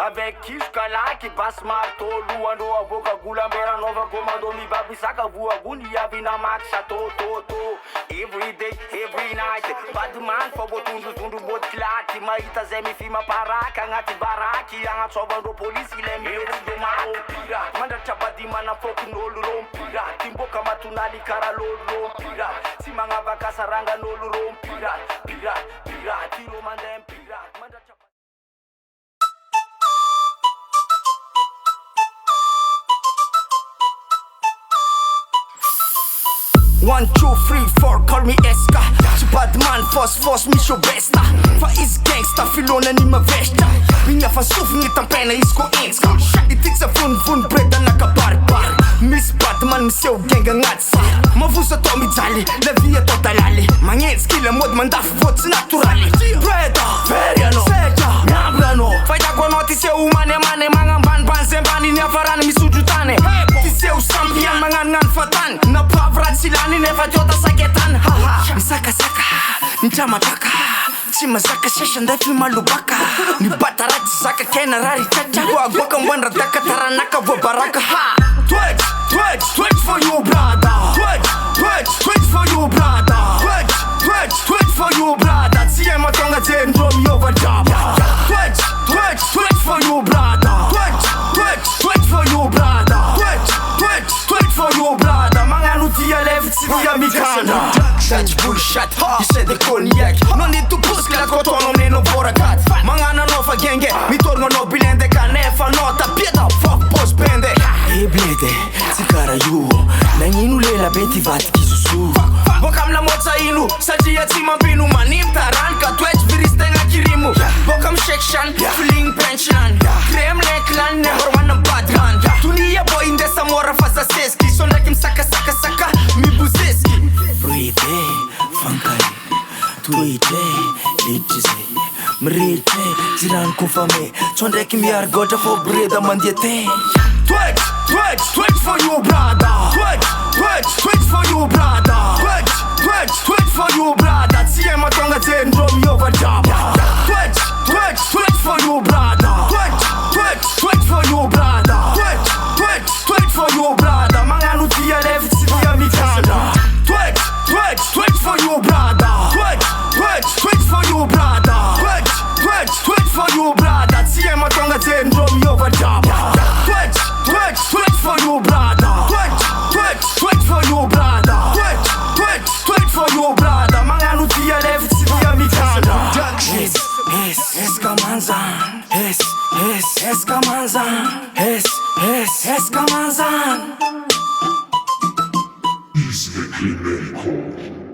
Avec qui jusqu'à là qui passe marteau Louando avocat goulambera nova commando mi babisaka voa guni yavina max chateau toto every day every night bad man for botundu bot klati maita zemi fima paraka ngati baraki anga tsobando polisi le meru do maopira manda chabadi mana foku nolu rompira timboka matunali kara lolu rompira simanga bakasaranga nolu rompira pira tiro mandem pira manda chabadi 1, 2, 3, 4, call me ESKAH. Tsy bad man, fos, misy obesta. Fa izy gangsta, filona ny mavesta. Minha fasofigny tampena, izy ko entsika. Itiky sa vonivony breda nakabaribary. Misy bad man, miseho genga agnaty sara. Mavozo atao mijaly, la vie atao dalali. Magnenjiky la mody mandafy voatsy naturaly. Breda, very anao, sedra, miambla anao. Fahitako anao ty seho mane magnambanimbany zay ambany ny hafarany misotro tany. Ty seho sampiany magnanognano fatany. Napavy ratsy ilany nefa tiota saketany. Misakasaka, nitramatraka. Tsy mazaka sesa ndefy malobaka. Mibata ratsy zaka kena rary chacha. Voagoaka mbandra daka taranaka voabaraka. Toetry for you brother. Toetry for you brother. Toetry for you brother. Tsy hay mahatonga jeny ndrô miova draba. Toetry for you brother. Toetry for you brother. Toetry for you brother. Magnano dia levy tsy dia mikana. That's bullshit, you said the cognac. No need to push la cotono meno vorakat. Mangana nova genge, mi torno no bilende canefa nota pieta fuck boss bende. E blede, si cara you. Naninu lela beti vati kisusu. Bokam la moza inu, sajia tima binu manim taranka twetch viristenga kirimu. Bokam section, feeling pension. Kremlin clan never one bad man. Tunia boy in desa mora faza seski. Sonda kim saka mi buzeski. Breathe, funkari, tweete, lichise, mrite, ziran kufame, chondeki mi argoja for breda mandiete. Toetry for you brother. Toetry for you brother. Toetry for you brother. Tsy hay mahatonga jeny ndrô miova draba. Toetry for you brother. Toetry for you brother. Toetry for you brother. Magnano dia levy tsy dia mikana. Toetry for you brother. Toetry for you brother. Toetry for you brother. Tsy hay mahatonga jeny ndrô miova draba. Toetry for you brother. Toetry for you brother. Toetry for you brother. Magnano dia levy tsy dia mikana. ESKAH manzan. ESKAH manzan. ESKAH manzan. Is the Kremlin.